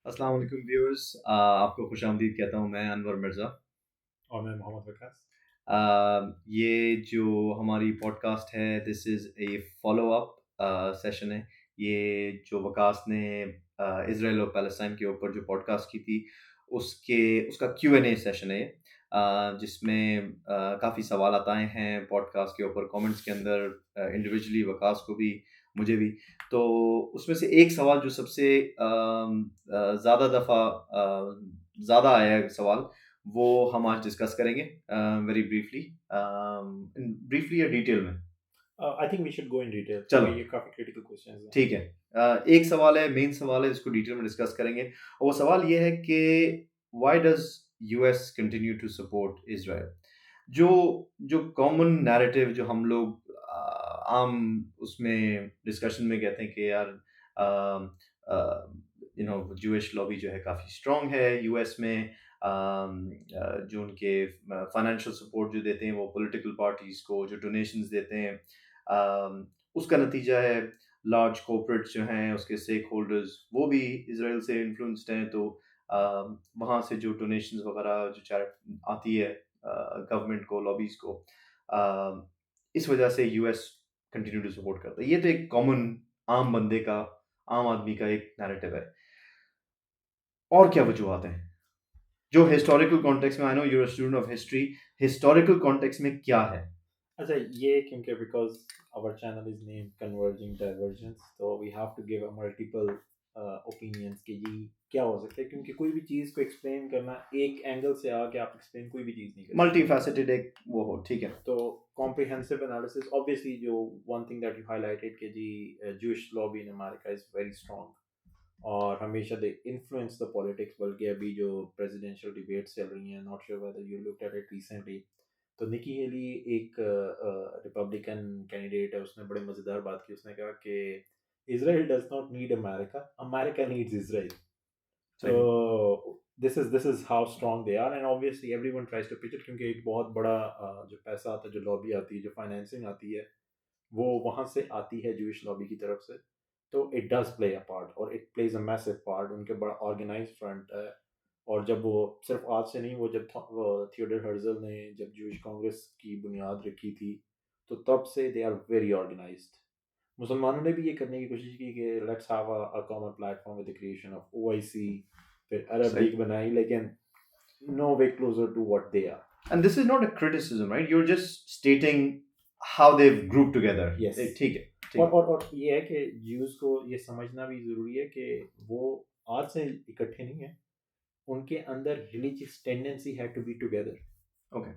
अस्सलाम वालेकुम व्यूअर्स, आपको खुशामदीद कहता हूँ मैं अनवर मिर्ज़ा। और मैं मोहम्मद वकास। ये जो हमारी पॉडकास्ट है this is a follow up session है। ये जो वकास ने इज़राइल और पैलेस्टाइन के ऊपर जो पॉडकास्ट की थी उसका Q&A सेशन है ये। जिसमें काफ़ी सवालात आए हैं पॉडकास्ट के ऊपर कमेंट्स के अंदर, इंडिविजुअली वकास को भी, मुझे भी। तो उसमें से एक सवाल जो सबसे ज़्यादा दफ़ा ज़्यादा आया है सवाल, वो हम आज डिस्कस करेंगे वेरी ब्रीफली या डिटेल में। I think we should go in detail चलो क्योंकि ये काफ़ी क्रिटिकल क्वेश्चंस हैं। ठीक है। एक सवाल है, मेन सवाल है, जिसको डिटेल में डिस्कस करेंगे। और वो सवाल ये है कि why does US continue to support Israel. जो जो कॉमन नैरेटिव जो हम लोग आम उसमें डिस्कशन में कहते हैं कि यार जूइश लॉबी जो है काफ़ी स्ट्रांग है यूएस में। जो उनके फाइनेंशियल सपोर्ट जो देते हैं वो पॉलिटिकल पार्टीज को, जो डोनेशंस देते हैं, उसका नतीजा है लार्ज कॉर्पोरेट्स जो हैं, उसके स्टेक होल्डर्स वो भी इसराइल से इन्फ्लुएंस्ड हैं। तो वहाँ से जो डोनेशंस वगैरह जो चैरिटी आती है गवर्नमेंट को, लॉबीज को, इस वजह से यूएस कंटिन्यू टू सपोर्ट करता है। ये तो एक कॉमन आम बंदे का, आम आदमी का एक नैरेटिव है। और क्या वजूहत हैं जो हिस्टोरिकल कॉन्टेक्स्ट में, I know you are student of history, historical context में क्या है? अच्छा, ये क्योंकि because our channel is name converging divergence, तो we have to give a multiple opinions कि जी क्या हो सकता है, क्योंकि कोई भी चीज़ को एक्सप्लेन करना एक एंगल से आके आप एक्सप्लेन कोई भी चीज़ नहीं कर सकते। मल्टी फैसेटेड एक वो हो, ठीक है। तो कॉम्प्रिहेंसिव एनालिसिस, ऑब्वियसली जो one thing that you highlighted कि जी Jewish lobby in America is very strong और हमेशा दे इन्फ्लुएंस द पॉलिटिक्स। बल्कि अभी जो प्रेसिडेंशियल डिबेट्स चल रही हैं, not sure whether you looked at it recently, तो निकी हेली एक रिपब्लिकन कैंडिडेट है, उसने बड़े मज़ेदार बात की। उसने कहा कि Israel does not need America, America needs Israel. तो this is how strong they are, and obviously everyone tries to pitch it, क्योंकि एक बहुत बड़ा जो पैसा आता है, जो लॉबी आती है, जो फाइनेंसिंग आती है, वो वहाँ से आती है जूइश लॉबी की तरफ से। तो it does play a part, और it plays a massive part. उनके बड़ा ऑर्गेनाइज फ्रंट है। और जब वो सिर्फ आज से नहीं, वो जब थियोडर हर्जल ने जब जूइश कांग्रेस की बुनियाद रखी थी, तो तब से दे आर वेरी ऑर्गेनाइज्ड। मुसलमानों ने भी ये करने की कोशिश की कि let's have a common platform with the creation of OIC, फिर अरब सही। लीग बनाई, लेकिन no way closer to what they are. And this is not a criticism, right? You're just stating how they've grouped together. Yes. ठीक है, ठीक और है। और ये है कि ज्यूज को ये समझना भी ज़रूरी है कि वो आज से इकट्ठे नहीं है, उनके अंदर रिलीजियस टेंडेंसी है टू बी टुगेदर। ओके।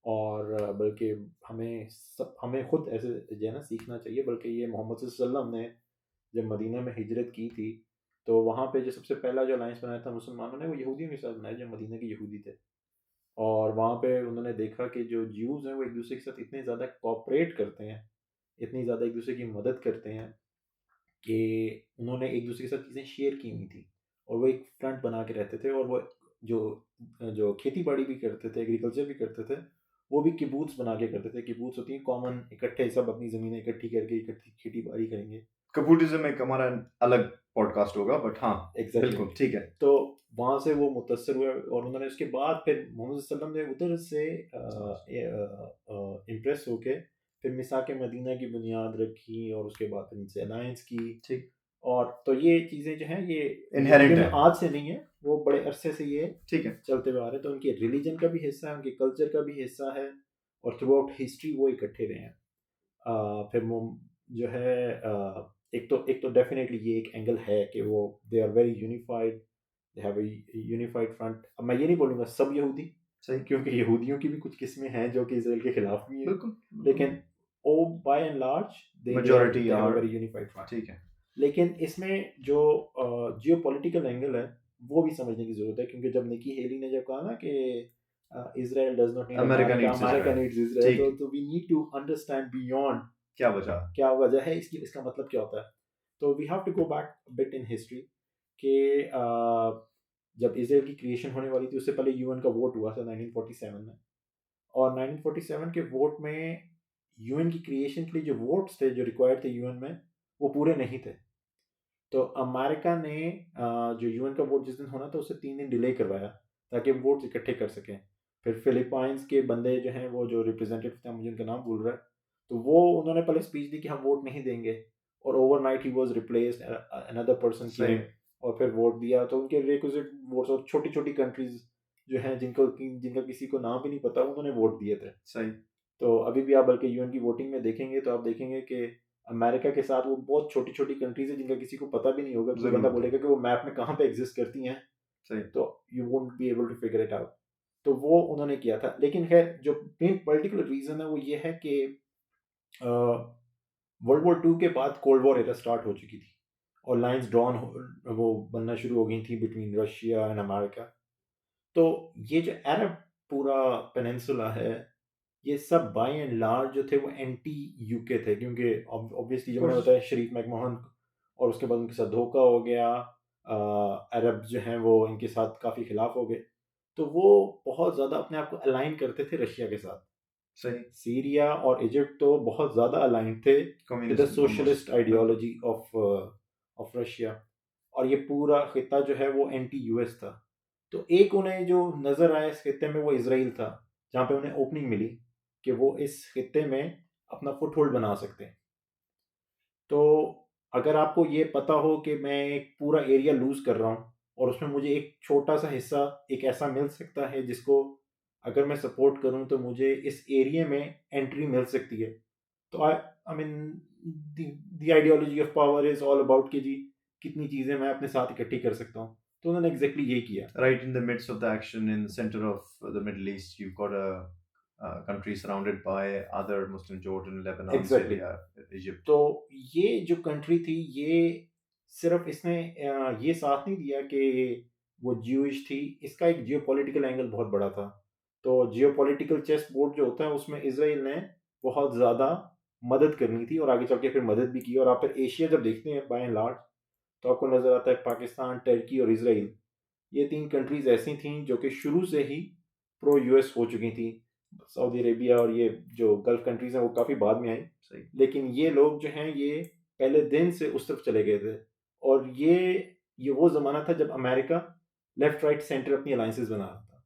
और बल्कि हमें खुद ऐसे जो है ना सीखना चाहिए। बल्कि ये मोहम्मद सल्लल्लाहु अलैहि वसल्लम ने जब मदीना में हिजरत की थी, तो वहाँ पे जो सबसे पहला जो अलायंस बनाया था मुसलमानों ने, वो यहूदियों के साथ बनाया जो मदीना के यहूदी थे। और वहाँ पे उन्होंने देखा कि जो ज्यूज़ हैं वो एक दूसरे के साथ इतने ज़्यादा कोऑपरेट करते हैं, इतनी ज़्यादा एक दूसरे की मदद करते हैं, कि उन्होंने एक दूसरे के साथ चीज़ें शेयर की हुई थी, और वो एक फ्रंट बना के रहते थे। और वो जो जो खेती बाड़ी भी करते थे, एग्रीकल्चर भी करते थे, वो भी किबूत्स बना के करते थे। किबूत्स होती हैं कॉमन, इकट्ठे सब अपनी ज़मीनें इकट्ठी करके इकट्ठी खेती बाड़ी करेंगे। कपूटिज्म एक हमारा अलग पॉडकास्ट होगा, बट हाँ, एग्जैक्टली बिल्कुल ठीक है। तो वहाँ से वो मुतासर हुए, और उन्होंने उसके बाद फिर मोहम्मद सल्लल्लाहु अलैहि वसल्लम ने उधर से इम्प्रेस होके फिर मिसाक मदीना की बुनियाद रखी, और उसके बाद फिर इनसे अलायंस की। ठीक। और तो ये चीज़ें जो हैं ये Inherent यहूदियों है। में आज से नहीं है, वो बड़े अरसे से ये ठीक है। चलते हुए आ रहे हैं। तो उनके रिलीजन का भी हिस्सा है, उनके कल्चर का भी हिस्सा है, और थ्रू आउट हिस्ट्री वो इकट्ठे रहे हैं। फिर वो जो है एक तो डेफिनेटली ये एक एंगल है कि वो they are very unified, they have a unified front. अब मैं ये नहीं बोलूँगा सब यहूदी, सही। क्योंकि यहूदियों की भी कुछ किस्में हैं जो कि इसराइल के खिलाफ भी हैं, बिल्कुल। लेकिन oh by and large Majority they have a are, very unified front. ठीक है। लेकिन इसमें जो जियो पॉलिटिकल एंगल है, वो भी समझने की ज़रूरत है। क्योंकि जब निकी हेली ने जब कहा ना कि Israel does not need America America, needs America Israel. Needs Israel, ठीक। तो we need to understand beyond क्या वजह? क्या वजह है इसकी, इसका मतलब क्या होता है। तो we have to go back bit in history कि जब इसराइल की क्रिएशन होने वाली थी, उससे पहले यूएन का वोट हुआ था 1947 में। और 1947 के वोट में यूएन की क्रिएशन के लिए जो वोट्स थे जो रिक्वायर्ड थे यूएन में, वो पूरे नहीं थे। तो अमेरिका ने जो यूएन का वोट जिस दिन होना था उससे 3 दिन डिले करवाया ताकि वोट इकट्ठे कर सकें। फिर फिलीपाइंस के बंदे जो हैं वो जो रिप्रेजेंटेटिव थे, मुझे उनका नाम भूल रहा है, तो वो उन्होंने पहले स्पीच दी कि हम वोट नहीं देंगे, और overnight he was replaced, another person सही, केम और फिर वोट दिया। तो उनके रिक्विजिट वोट्स, और छोटी छोटी कंट्रीज जो हैं जिनका किसी को नाम भी नहीं पता, उन्होंने वोट दिए थे। सही, तो अभी भी आप बल्कि यूएन की वोटिंग में देखेंगे तो आप देखेंगे कि अमेरिका के साथ वो बहुत छोटी छोटी कंट्रीज है जिनका किसी को पता भी नहीं होगा। कोई ज़रूर बंदा होता है। बोलेगा कि वो मैप में कहाँ पे एग्जिस्ट करती हैं, सही, तो you won't be able to figure it out. तो वो उन्होंने किया था। लेकिन खैर जो मेन पर्टिकुलर रीजन है वो ये है कि वर्ल्ड वॉर टू के बाद कोल्ड वॉर एरा स्टार्ट हो चुकी थी, और लाइंस ड्रॉन वो बनना शुरू हो गई थी बिटवीन रशिया एंड अमेरिका। तो ये जो अरब पूरा पेनिनसुला है, ये सब बाय एंड लार्ज जो थे वो एंटी यूके थे, क्योंकि ऑब्वियसली जो मैंने कोर्स, बताया शरीफ मैकमोहन, और उसके बाद उनके साथ धोखा हो गया, अरब जो हैं वो इनके साथ काफ़ी खिलाफ हो गए। तो वो बहुत ज़्यादा अपने आप को अलाइन करते थे रशिया के साथ। सही, सीरिया और इजिप्ट तो बहुत ज़्यादा अलाइंड थे with the communism socialist almost, बिल्कुल। आइडियोलॉजी ऑफ रशिया, और ये पूरा खिता जो है वो एंटी यूएस था। तो एक उन्हें जो नज़र आया इस खिते में वो इसराइल था, जहाँ पे उन्हें ओपनिंग मिली कि वो इस खिते में अपना फुट होल्ड बना सकते हैं। तो अगर आपको ये पता हो कि मैं एक पूरा एरिया लूज़ कर रहा हूँ और उसमें मुझे एक छोटा सा हिस्सा एक ऐसा मिल सकता है जिसको अगर मैं सपोर्ट करूँ तो मुझे इस एरिया में एंट्री मिल सकती है। तो I mean the ideology of power is all about कि जी कितनी चीज़ें मैं अपने साथ इकट्ठी कर सकता हूँ। तो उन्होंने एग्जैक्टली यही किया। Right in the midst of the action, in the center of the Middle East, you've got a country surrounded by other Muslim, Jordan, Lebanon, exactly exactly. Syria, Egypt. तो ये जो कंट्री थी, ये सिर्फ इसने ये साथ नहीं दिया कि वो ज्यूइश थी, इसका एक जियोपॉलिटिकल एंगल बहुत बड़ा था। तो जियोपॉलिटिकल चेस बोर्ड जो होता है उसमें इसराइल ने बहुत ज़्यादा मदद करनी थी, और आगे चल के फिर मदद भी की। और आप फिर एशिया जब देखते हैं बाय एंड लार्ज, तो आपको नज़र आता है पाकिस्तान, टर्की और इसराइल, ये 3 कंट्रीज ऐसी थीं जो कि शुरू से ही प्रो यूएस हो चुकी थी। सऊदी अरेबिया और ये जो गल्फ कंट्रीज हैं वो काफ़ी बाद में आई, सही, लेकिन ये लोग जो हैं ये पहले दिन से उस तरफ चले गए थे। और ये वो ज़माना था जब अमेरिका लेफ्ट राइट सेंटर अपनी अलाइंसेस बना रहा था।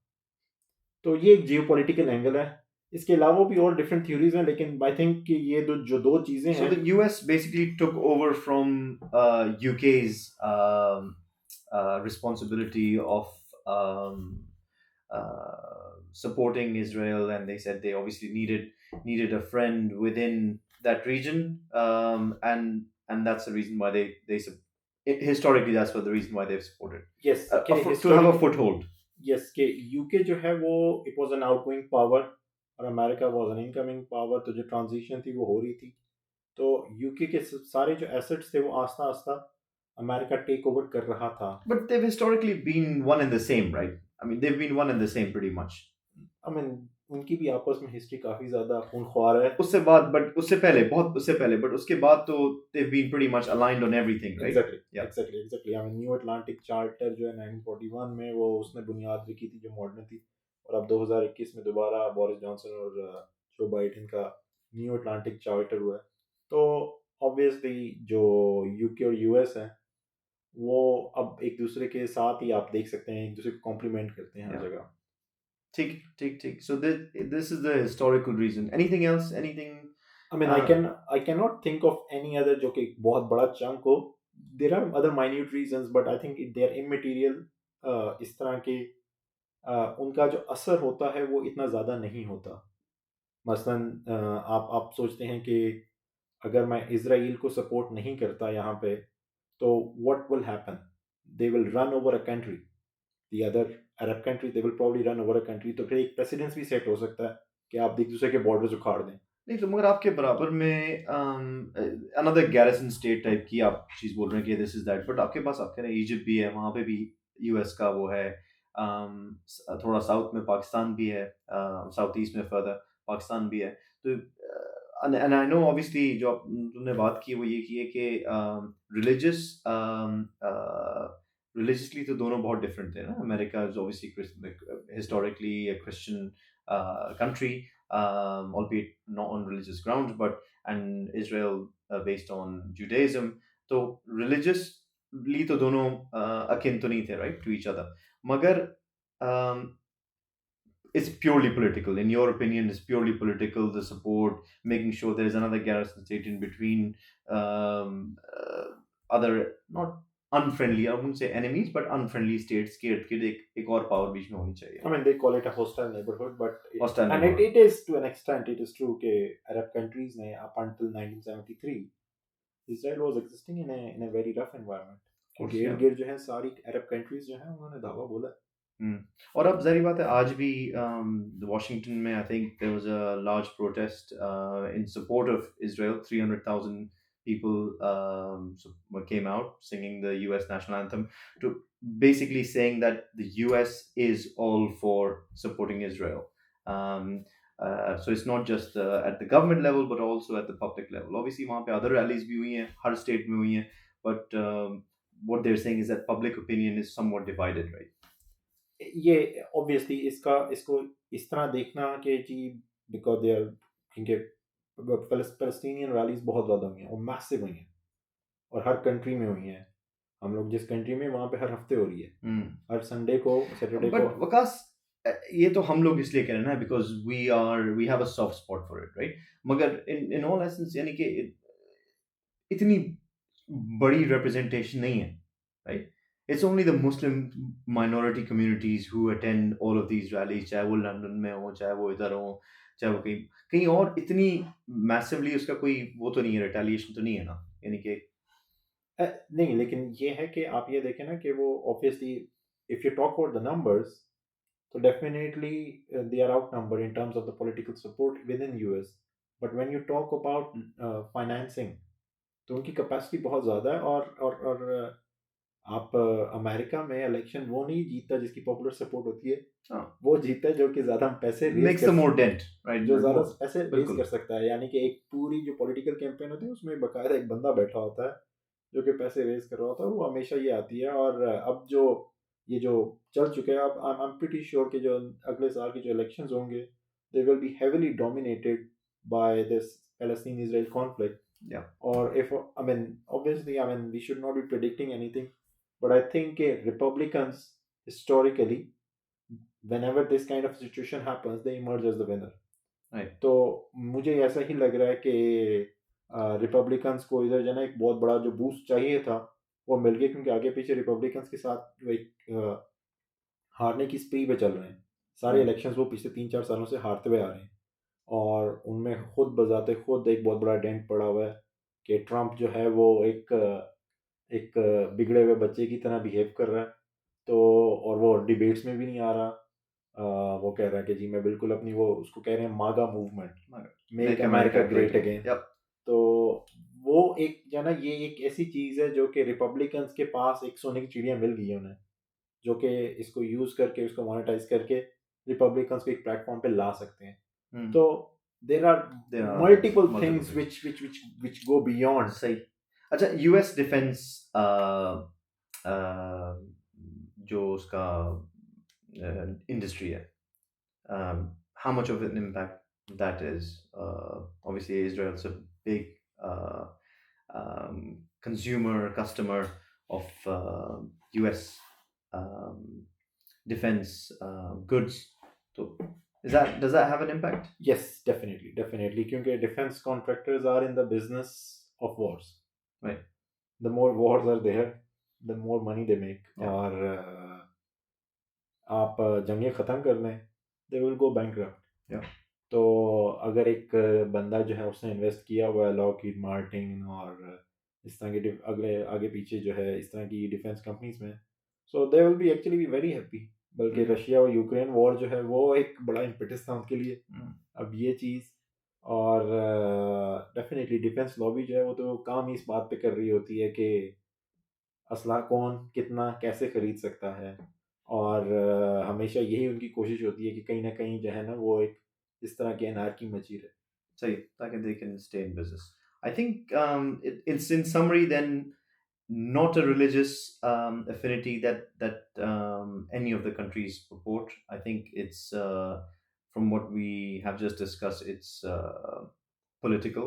तो ये एक जियो पॉलिटिकल एंगल है। इसके अलावा भी और डिफरेंट थ्योरीज हैं, लेकिन आई थिंक कि ये जो दो चीज़ें So हैं। the US basically took over from UK's responsibility of um, supporting Israel, and they said they obviously needed a friend within that region, and that's the reason why historically that's what the reason why they've supported yes के to have a historic foothold. Yes के UK जो है वो it was an outgoing power, और America was an incoming power. तो जो transition थी वो हो रही थी। तो यूके के सारे जो एसेट्स थे वो आस्ता आस्ता अमेरिका टेक ओवर कर रहा था। But they've historically been one and the same, right? I mean, they've been one and the same pretty much. I mean उनकी भी आपस में हिस्ट्री काफ़ी ज़्यादा खूनख्वार है। उससे बाद, बट उससे पहले, बहुत उससे पहले, बट उसके बाद तो they've been pretty much aligned on everything, right? Exactly Yeah. Exactly exactly I mean new Atlantic charter जो है 1941 में वो उसने बुनियाद रखी थी जो मॉडर्न थी। और अब 2021 में दोबारा बोरिस जॉनसन और जो बाइडेन का न्यू अटलांटिक चार्टर हुआ है। तो ऑब्वियसली जो यूके और यूएस है वो अब एक दूसरे के साथ ही आप देख सकते हैं एक दूसरे को कॉम्प्लीमेंट करते हैं हर Yeah. जगह। Tick, tick, tick. So this is the historical reason. Anything else? Anything? I mean I can not think of any other जो कि बहुत बड़ा चंक हो। There are other minute reasons but I think they are immaterial. इस तरह के उनका जो असर होता है वो इतना ज़्यादा नहीं होता। मसलन आप सोचते हैं कि अगर मैं इसराइल को सपोर्ट नहीं करता यहाँ पे, तो what will happen? They will run over a country, the other Arab country, they will probably run over a country. तो फिर एक प्रेसिडेंस भी सेट हो सकता है कि आप एक दूसरे के बॉर्डर्स उखाड़ दें। नहीं, तो मगर आपके बराबर में अनदर गैरिसन स्टेट टाइप की आप चीज़ बोल रहे हैं कि दिस इज दैट, बट आपके पास आप कह रहे हैं इजिप्ट भी है, वहाँ पे भी यूएस का वो है, थोड़ा साउथ में पाकिस्तान भी है, साउथ ईस्ट में फर्दर पाकिस्तान भी है। तो एंड आई नो ऑब्वियसली जो तुमने बात की वो ये की है कि रिलीजियस रिलीजियसली तो दोनों बहुत डिफरेंट थे ना। America is obviously historically a Christian country, albeit not on religious grounds, but and Israel based on Judaism. So religious ली तो दोनों अकिन तो नहीं थे, राइट, टू ईच अदर, मगर it's purely political. In your opinion, it's purely political. The support, making sure there is another garrison state in between, other not unfriendly. I wouldn't say enemies, but unfriendly states. कि एक और power बीच में होनी चाहिए. I mean, they call it a hostile neighborhood, but Hostile and neighborhood. it is to an extent, it is true that Arab countries ne, up until 1973, Israel was existing in a very rough environment. course, क्योंकि इर्द yeah. गिर्द जो है सारी अरब countries जो है उन्होंने दावा बोला है। और अब जाहिर बात है आज भी वॉशिंगटन में I think there was a large protest in support of Israel 300,000 people came out singing the US national anthem to basically saying that the US is all for supporting Israel. Um, so it's not just at the government level but also at the public level. Obviously वहाँ पे other rallies भी हुई हैं, हर state में हुई हैं, but what they're saying is that public opinion is somewhat divided, right? ये obviously इसको इस तरह देखना कि जी बिकॉज दे आर क्योंकि पैलेस्टीनियन रैलीज बहुत ज़्यादा हुई हैं और मैसिव हुई हैं और हर कंट्री में हुई हैं। हम लोग जिस कंट्री में वहाँ पे हर हफ्ते हो रही है, हर संडे को सैटरडे को। बट वकास ये तो हम लोग इसलिए कह रहे हैं ना because we have a soft spot for it, right, मगर इन ऑल एसेंस यानी कि इतनी बड़ी रिप्रेजेंटेशन नहीं है, right, it's only the Muslim minority communities who attend all of these rallies, चाहे वो लंदन में हो, चाहे वो इधर हो, चाहे वो कहीं कहीं और, इतनी मैसिवली उसका कोई वो तो नहीं है, रिटेलिएशन तो नहीं है ना, यानी कि नहीं, लेकिन ये है कि आप ये देखें ना कि वो obviously if you talk about the numbers तो definitely they are outnumber in terms of the political support within US, but when you talk about financing तो उनकी कैपेसिटी बहुत ज़्यादा है। और आप अमेरिका में इलेक्शन वो नहीं जीतता जिसकी पॉपुलर सपोर्ट होती है, वो जीतता है जो कि ज़्यादा पैसे makes the more dent, right, जो ज़्यादा पैसे रेज कर सकता है। यानी कि एक पूरी जो पॉलिटिकल कैंपेन होती है उसमें बकायदा एक बंदा बैठा होता है जो कि पैसे रेज कर रहा होता है, वो हमेशा ये आती है। और अब जो ये जो चल चुके हैं, अब आई एम प्रीटी श्योर कि जो अगले साल के जो इलेक्शंस होंगे दे will B heavily dominated by this Palestine-Israel conflict. Yeah. Or if I mean, obviously, I mean, we should not be predicting anything, but I think Republicans historically, whenever this kind of situation happens, they emerge as the winner. Right. तो मुझे ऐसा ही लग रहा है कि Republicans को इधर जो है एक बहुत बड़ा जो बूस्ट चाहिए था वो मिल गया, क्योंकि आगे पीछे रिपब्लिकन्स के साथ जो एक हारने की स्प्री पे चल रहे हैं। सारे इलेक्शंस वो पिछले 3-4 सालों से हारते हुए आ रहे हैं और उनमें खुद बजाते खुद एक बहुत बड़ा डेंट पड़ा हुआ है कि ट्रम्प जो है वो एक बिगड़े हुए बच्चे की तरह बिहेव कर रहा है। तो और वो डिबेट्स में भी नहीं आ रहा। वो कह रहा है कि जी मैं बिल्कुल अपनी वो उसको कह रहे हैं मागा movement, make America great again. तो वो एक जो है ना ये एक ऐसी चीज़ है जो कि रिपब्लिकन्स के पास एक सोने की चिड़िया मिल गई है उन्हें, जो कि इसको यूज़ करके इसको मोनेटाइज करके रिपब्लिकन्स को एक प्लेटफॉर्म पे ला सकते हैं। तो there are multiple things which go beyond. सही। अच्छा, यूएस डिफेंस जो उसका इंडस्ट्री है, how much of an impact that is? Obviously Israel's a big consumer customer of US defense goods, so does that have an impact? Yes, definitely क्योंकि defense contractors are in the business of wars, right? The more wars are there, the more money they make. Yeah. और आप जंगें ख़त्म कर लें, they will go bankrupt. Yeah. तो अगर एक बंदा जो है उसने इन्वेस्ट किया हुआ है लॉकहीड मार्टिन और इस तरह के अगले आगे पीछे जो है इस तरह की डिफेंस कंपनीज में, so they will be actually be very happy. बल्कि रशिया और यूक्रेन वॉर जो है वो एक बड़ा इम्पेटस था उनके लिए। अब ये चीज़ और डेफिनेटली डिफेंस लॉबी जो है वो तो काम ही इस बात पे कर रही होती है कि असला कौन कितना कैसे खरीद सकता है, और हमेशा यही उनकी कोशिश होती है कि कहीं ना कहीं जो है ना वो एक इस तरह की एनार्की मची रहे। सही, ताकि they can stay in business. I think it's in summary then not a religious affinity that any of the countries purport. I think it's from what we have just discussed, it's political,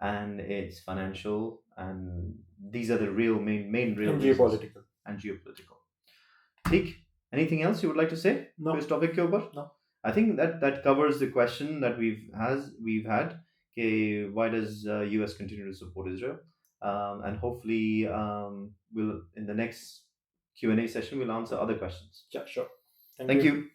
and it's financial, and these are the real main real And reasons, geopolitical. and geopolitical. ठीक. Anything else you would like to say No. इस topic के ऊपर? No. I think that covers the question that we've had. Okay, why does US continue to support Israel? And hopefully, we'll in the next Q&A session we'll answer other questions. Yeah, sure. Thank you.